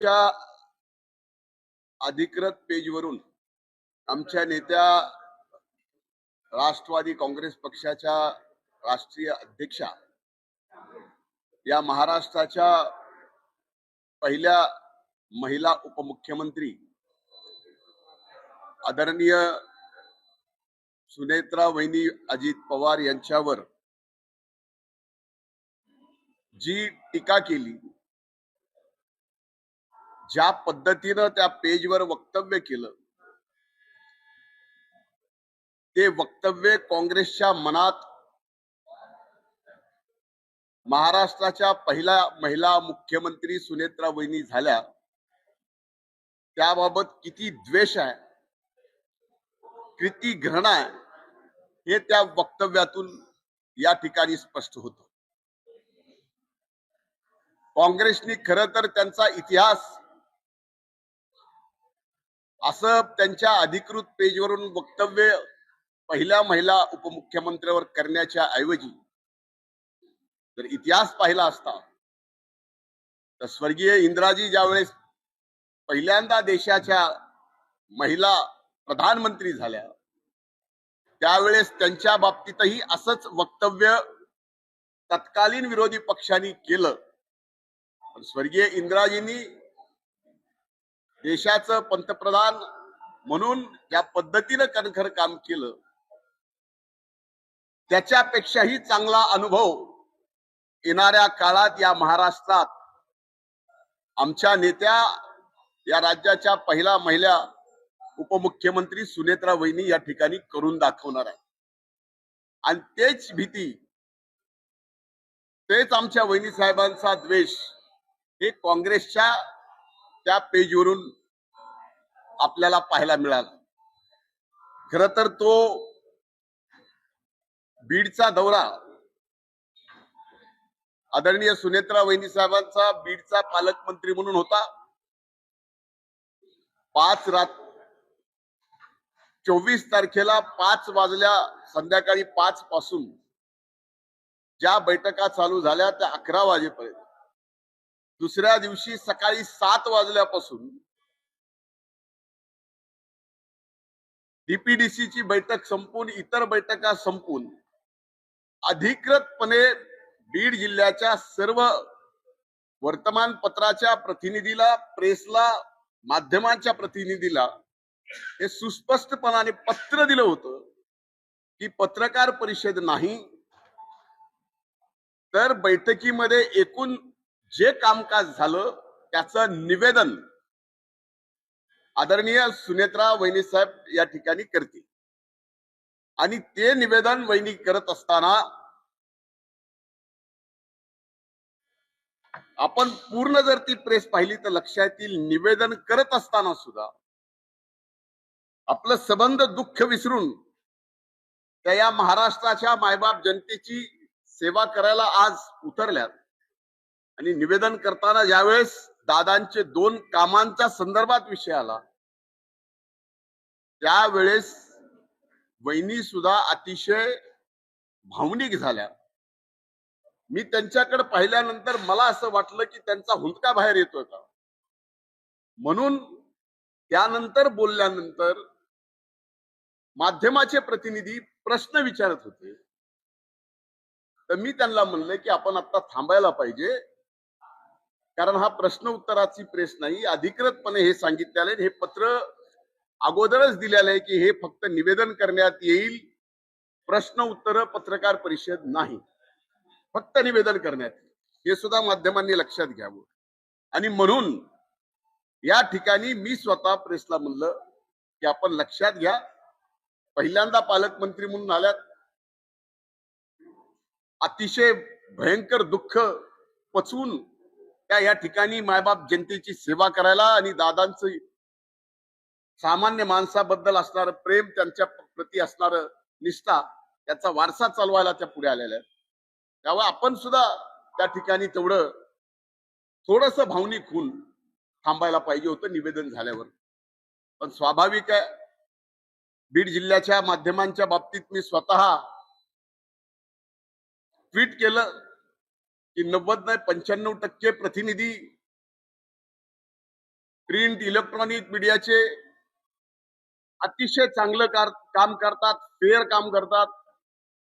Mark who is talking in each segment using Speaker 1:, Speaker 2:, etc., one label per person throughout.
Speaker 1: च्या अधिकृत पेजवरून आमच्या नेत्या राष्ट्रवादी काँग्रेस पक्षाच्या राष्ट्रीय अध्यक्षा या महाराष्ट्राच्या पहिल्या महिला उपमुख्यमंत्री आदरणीय सुनेत्रा वहिनी अजित पवार यांच्यावर जी टीका केली, ज्या पद्धतीनं त्या पेजवर वक्तव्य केलं, ते वक्तव्य काँग्रेसच्या मनात महाराष्ट्राच्या पहिल्या महिला मुख्यमंत्री सुनेत्रा वहिनी झाल्या त्याबाबत किती द्वेष आहे, किती घृणा आहे, हे त्या वक्तव्यातून या ठिकाणी स्पष्ट होतं. काँग्रेसने खरं तर त्यांचा इतिहास असं त्यांच्या अधिकृत पेजवरून वक्तव्य पहिल्या महिला उपमुख्यमंत्र्यावर करण्याच्या ऐवजी जर इतिहास पाहिला असता तर स्वर्गीय इंदिराजी ज्यावेळेस पहिल्यांदा देशाच्या महिला प्रधानमंत्री झाल्या त्यावेळेस त्यांच्या बाबतीतही असंच वक्तव्य तत्कालीन विरोधी पक्षांनी केलं. स्वर्गीय इंदिराजींनी देशाचं पंतप्रधान म्हणून ज्या पद्धतीनं कणखर काम केलं त्याच्यापेक्षाही चांगला अनुभव येणाऱ्या काळात या महाराष्ट्रात आमच्या नेत्या या राज्याच्या पहिला महिला उपमुख्यमंत्री सुनेत्रा वहिनी या ठिकाणी करून दाखवणार आहे. आणि तेच भीती, तेच आमच्या वहिनी साहेबांचा द्वेष हे काँग्रेसच्या त्या पेजवरून आपल्याला पाहायला मिळाला. खर तर तो बीडचा दौरा आदरणीय सुनेत्रा वहिनी साहेबांचा बीडचा पालकमंत्री म्हणून होता. 24 तारखेला 5 वाजल्या, संध्याकाळी 5 पासून ज्या बैठका चालू झाल्या त्या 11 वाजेपर्यंत, दुसऱ्या दिवशी सकाळी 7 वाजल्यापासून डीपीडीसीची बैठक संपून इतर बैठका संपून अधिकृतपणे बीड जिल्ह्याच्या सर्व वर्तमानपत्राच्या प्रतिनिधीला, प्रेसला, माध्यमांच्या प्रतिनिधीला हे सुस्पष्टपणाने पत्र दिलं होतं की पत्रकार परिषद नाही तर बैठकीमध्ये एकूण जे कामकाज झालं त्याचं निवेदन आदरणीय सुनेत्रा वहिनी साहेब या ठिकाणी करतील. आणि ते निवेदन वहिनी करत असताना आपण पूर्ण जर ती प्रेस पाहिली तर लक्षात येईल, निवेदन करत असताना सुद्धा आपलं संबंध दुःख विसरून त्या या महाराष्ट्राच्या मायबाप जनतेची सेवा करायला आज उतरल्यात. आणि निवेदन करताना ज्यावेळेस दादांचे 2 कामांच्या संदर्भात विषय आला त्यावेळेस वहिनी सुद्धा अतिशय भावनिक झाल्या. मी त्यांच्याकडे पाहिल्यानंतर मला असं वाटलं की त्यांचा हुंदका बाहेर येतोय का, म्हणून त्यानंतर बोलल्यानंतर माध्यमाचे प्रतिनिधी प्रश्न विचारत होते तर मी त्यांना म्हणलं की आपण आता थांबायला पाहिजे, कारण हा प्रश्न उत्तराची प्रेस नाही. अधिकृतपणे हे सांगितलेलं आहे, हे पत्र अगोदरच दिलेलं आहे की हे फक्त निवेदन करण्यात येईल, प्रश्न उत्तर पत्रकार परिषद नाही, फक्त निवेदन करण्यात येईल. हे सुद्धा माध्यमांनी लक्षात घ्यावं. आणि म्हणून या ठिकाणी मी स्वतः प्रेसला म्हणलं की आपण लक्षात घ्या, पहिल्यांदा पालकमंत्री म्हणून आल्यात, अतिशय भयंकर दुःख पचवून त्या या ठिकाणी मायबाप जनतेची सेवा करायला आणि दादांचं सामान्य माणसाबद्दल असणारं प्रेम, त्यांच्या प्रती असणारं निष्ठा, त्याचा वारसा चालवायला त्या पुढे आलेल्या आहेत. तेव्हा आपण सुद्धा त्या ठिकाणी तेवढं थोडंसं भावनिक होऊन थांबायला पाहिजे होतं निवेदन झाल्यावर. पण स्वाभाविक आहे, बीड जिल्ह्याच्या माध्यमांच्या बाबतीत मी स्वतः ट्विट केलं की 90 नाही 95% प्रतिनिधी प्रिंट इलेक्ट्रॉनिक मीडियाचे अतिशय चांगलं काम करतात, फेअर काम करतात.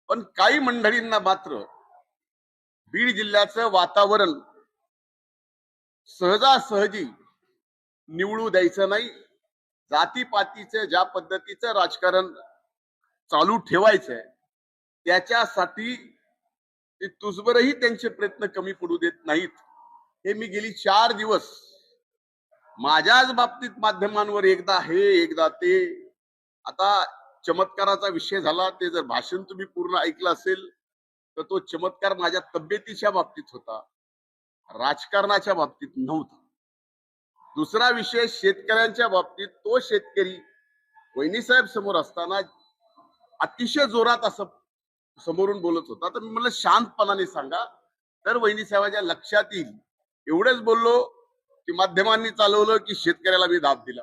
Speaker 1: पण काही मंडळींना मात्र बीड जिल्ह्याचं वातावरण सहजासहजी निवडू द्यायचं नाही. जातीपातीचं ज्या पद्धतीचं राजकारण चालू ठेवायचंय त्याच्यासाठी ते तुझबरही त्यांचे प्रयत्न कमी पडू देत नाहीत. हे मी गेली 4 दिवस माझ्याच बाबतीत माध्यमांवर एकदा हे एकदा ते. आता चमत्काराचा विषय झाला, ते जर भाषण तुम्ही पूर्ण ऐकलं असेल तर तो चमत्कार माझ्या तब्येतीच्या बाबतीत होता, राजकारणाच्या बाबतीत नव्हता. दुसरा विषय शेतकऱ्यांच्या बाबतीत, तो शेतकरी वहिनीसाहेब समोर असताना अतिशय जोरात असं समोरून बोलत होता. तर मी म्हणलं शांतपणाने सांगा तर वहिनीसाहेबांच्या लक्षात येईल. एवढंच बोललो की माध्यमांनी चालवलं की शेतकऱ्याला मी दाब दिला.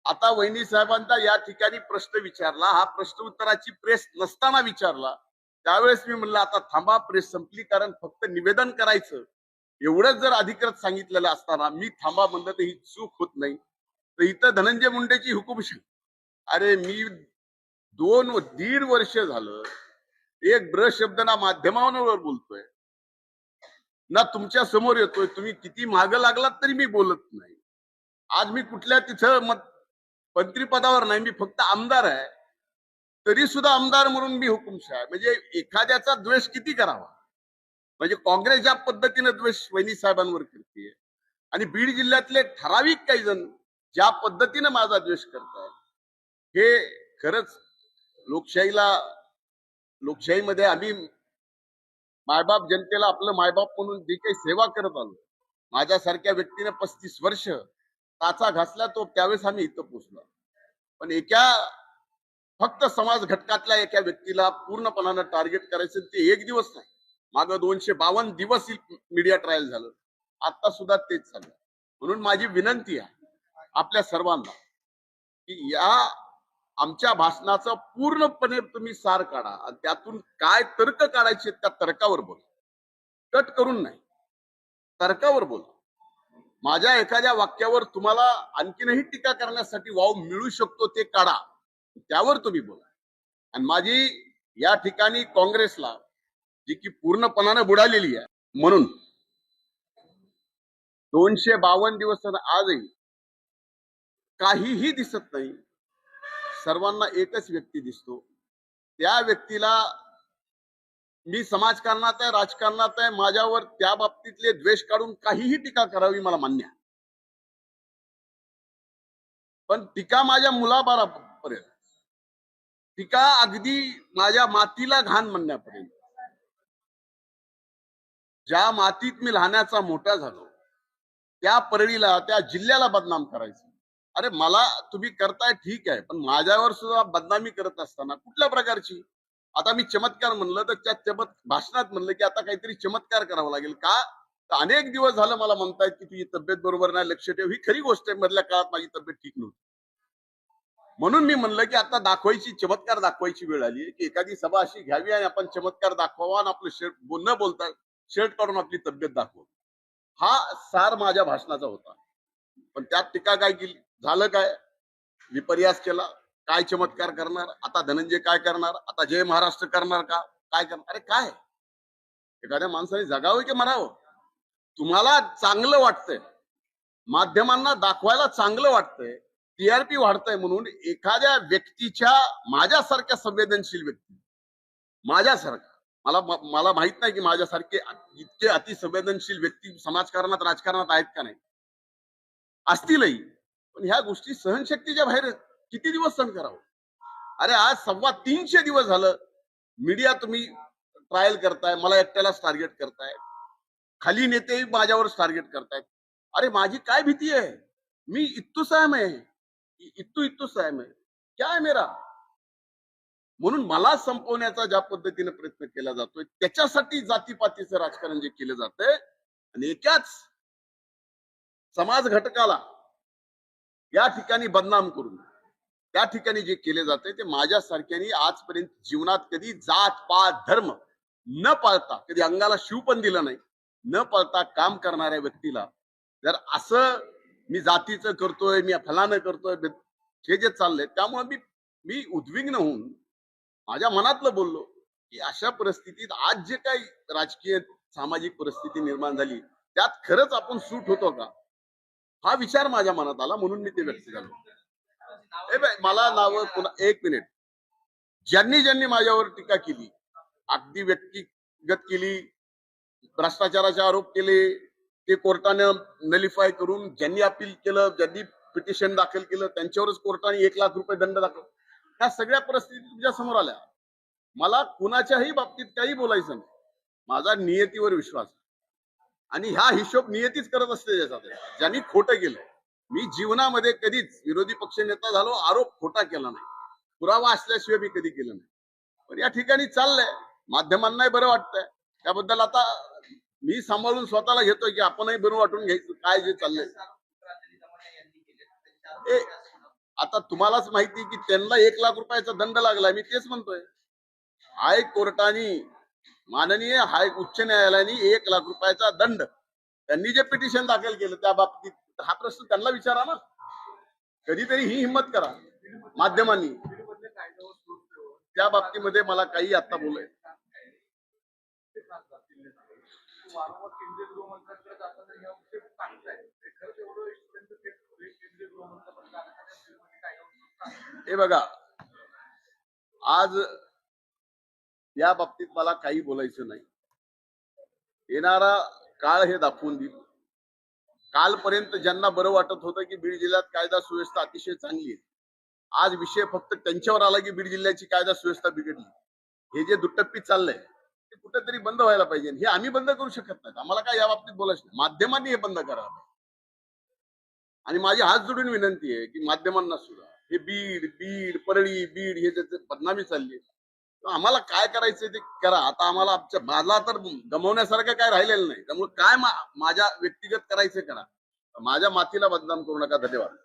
Speaker 1: आता वहिनी साहेबांचा या ठिकाणी प्रश्न विचारला, हा प्रश्न उत्तराची प्रेस नसताना विचारला. त्यावेळेस मी म्हणलं आता थांबा, प्रेस संपली, कारण फक्त निवेदन करायचं एवढंच जर अधिकृत सांगितलेलं असताना मी थांबा म्हणलं तर ही चूक होत नाही. तर इथं धनंजय मुंडेची हुकुमशाही. अरे मी 2.5 वर्ष झालं एक ब्र शब्द ना माध्यमांवर बोलतोय ना तुमच्या समोर येतोय. तुम्ही किती मागं लागलात तरी मी बोलत नाही. आज मी कुठल्या तिथं मंत्रिपदावर नाही, मी फक्त आमदार आहे. तरी सुद्धा आमदार म्हणून मी हुकुमशाह आहे. म्हणजे एखाद्याचा द्वेष किती करावा. म्हणजे काँग्रेस ज्या पद्धतीने द्वेष वहिनी साहेबांवर करते आणि बीड जिल्ह्यातले ठराविक काही जण ज्या पद्धतीने माझा द्वेष करतात, हे खरंच लोकशाहीमध्ये आम्ही मायबाप जनतेला आपलं मायबाप म्हणून जे काही सेवा करत आलो, माझ्यासारख्या व्यक्तीने 35 वर्ष टाचा घासला, तो त्यावेळेस आम्ही इथं पोहोचलो. पण फक्त समाज घटकातल्या एका व्यक्तीला पूर्णपणानं टार्गेट करायचं, ते एक दिवस नाही, मागं 252 दिवस मीडिया ट्रायल झालं. आता सुद्धा तेच चालू. म्हणून माझी विनंती आहे आपल्या सर्वांना की या आमच्या भाषणाचं पूर्णपणे तुम्ही सार काढा आणि त्यातून काय तर्क काढायचे त्या तर्कावर बोला, कट करून नाही, तर्कावर बोला. माझ्या एखाद्या वाक्यावर तुम्हाला आणखीनही टीका करण्यासाठी वाव मिळू शकतो ते काढा, त्यावर तुम्ही बोला. आणि माझी या ठिकाणी काँग्रेसला, जी की पूर्णपणाने बुडालेली आहे, म्हणून 252 दिवस आजही काहीही दिसत नाही. सर्वांना एकच व्यक्ती दिसतो. त्या व्यक्तीला मी समाजकारणात आहे, राजकारणात आहे, माझ्यावर त्या बाबतीतले द्वेष काढून काहीही टीका करावी मला मान्य आहे. पण टीका माझ्या मुलाबाळापर्यंत, टीका अगदी माझ्या मातीला घाण म्हणण्यापर्यंत, ज्या मातीत मी लहानाचा मोठा झालो त्या परळीला, त्या जिल्ह्याला बदनाम करायचं. अरे मला तुम्ही करताय ठीक आहे, पण माझ्यावर सुद्धा बदनामी करत असताना कुठल्या प्रकारची. आता मी चमत्कार म्हणलं तर त्या भाषणात म्हणलं की आता काहीतरी चमत्कार करावा लागेल का. तर अनेक दिवस झालं मला म्हणतायत की तुझी तब्येत बरोबर नाही, लक्ष ठेव. ही खरी गोष्ट आहे, मधल्या काळात माझी तब्येत ठीक नव्हती. म्हणून मी म्हणलं की आता चमत्कार दाखवायची वेळ आली की एखादी सभा अशी घ्यावी आणि आपण चमत्कार दाखवावा आणि आपलं शर्ट न बोलता शर्ट काढून आपली तब्येत दाखवा. हा सार माझ्या भाषणाचा होता. पण त्यात टीका काय केली, झालं काय, विपर्यास केला. काय चमत्कार करणार आता धनंजय, काय करणार आता, जय महाराष्ट्र करणार का, काय करणार. अरे काय, एखाद्या माणसाने जगावं की मरावं. तुम्हाला चांगलं वाटतंय, माध्यमांना दाखवायला चांगलं वाटतंय, टीआरपी वाढतंय म्हणून एखाद्या व्यक्तीच्या, माझ्यासारख्या संवेदनशील व्यक्ती, माझ्यासारखा, मला माहित नाही की माझ्यासारखे इतके अतिसंवेदनशील व्यक्ती समाजकारणात, राजकारणात आहेत का नाही, असतीलही. पण ह्या गोष्टी सहनशक्तीच्या बाहेर किती दिवस सहन करावं. अरे आज 350 दिवस झालं मीडिया तुम्ही ट्रायल करताय, मला एकट्यालाच टार्गेट करताय, खाली नेतेही माझ्यावर टार्गेट करतायत. अरे माझी काय भीती आहे, मी इत्तू सायम आहे, इत्तू सायम आहे, क्या आहे मेरा. म्हणून मला संपवण्याचा ज्या पद्धतीने प्रयत्न केला जातोय, त्याच्यासाठी जातीपातीचं राजकारण जे केलं जातंय आणि एकाच समाज घटकाला या ठिकाणी बदनाम करून त्या ठिकाणी जे केले जाते, ते माझ्यासारख्यानी आजपर्यंत जीवनात कधी जात पात धर्म न पाळता, कधी अंगाला शिव पण दिलं नाही, न पाळता काम करणाऱ्या व्यक्तीला जर असं मी जातीचं करतोय, मी फलानं करतोय, हे जे चाललंय त्यामुळे मी मी उद्विग्न होऊन माझ्या मनातलं बोललो की अशा परिस्थितीत आज जे काही राजकीय सामाजिक परिस्थिती निर्माण झाली त्यात खरंच आपण सूट होतो का, हा विचार माझ्या मनात आला म्हणून मी ते व्यक्त झालो. हे बाय, मला नावं पुन्हा एक मिनिट, ज्यांनी ज्यांनी माझ्यावर टीका केली, अगदी व्यक्तिगत केली, भ्रष्टाचाराचे आरोप केले, ते कोर्टाने नलिफाय करून ज्यांनी अपील केलं, ज्यांनी पिटिशन दाखल केलं त्यांच्यावरच कोर्टाने 1,00,000 रुपये दंड दाखल, ह्या सगळ्या परिस्थिती तुमच्या समोर आल्या. मला कुणाच्याही बाबतीत काही बोलायचं नाही. माझा नियतीवर विश्वास आहे. आणि हा हिशोब नियतीच करत असते त्याच्यात. ज्यांनी खोटं केलं, मी जीवनामध्ये कधीच विरोधी पक्ष नेता झालो, आरोप खोटा केला नाही, पुरावा असल्याशिवाय मी कधी केलं नाही. पण या ठिकाणी चाललंय, माध्यमांनाही बरं वाटतंय त्याबद्दल. आता मी सांभाळून स्वतःला घेतोय की आपणही बरं वाटून घ्यायचं काय जे चाललंय. ए, आता तुम्हालाच माहिती की त्यांना 1,00,000 रुपयाचा दंड लागलाय, मी तेच म्हणतोय. हायकोर्टाने, माननीय उच्च न्यायालयाने 1,00,000 रुपयाचा दंड, त्यांनी जे पिटिशन दाखल केलं त्या बाबतीत, हा प्रश्न त्यांना विचारा ना. कधीतरी ही हिंमत करा माध्यमांनी. त्या बाबतीमध्ये मला काही आता बोलायचं. हे बघा, आज या बाबतीत मला काही बोलायचं नाही. येणारा काळ हे दाखवून देईल. कालपर्यंत ज्यांना बरं वाटत होतं की बीड जिल्ह्यात कायदा सुव्यवस्था अतिशय चांगली आहे, आज विषय फक्त त्यांच्यावर आला की बीड जिल्ह्याची कायदा सुव्यवस्था बिघडली. हे जे दुट्टप्पी चाललंय ते कुठेतरी बंद व्हायला पाहिजे. हे आम्ही बंद करू शकत नाही, आम्हाला काय या बाबतीत बोलायचं नाही. माध्यमांनी हे बंद करायला पाहिजे. आणि माझी हात जोडून विनंती आहे की माध्यमांना सुद्धा हे बीड बीड परळी बीड हे त्याचे बदनामी चालली आहे, आम्हाला काय करायचंय ते करा. आता आम्हाला मला तर गमवण्यासारखं काय राहिलेलं नाही, त्यामुळे काय माझ्या व्यक्तिगत करायचं करा, माझ्या मातीला बदनाम करू नका. धन्यवाद.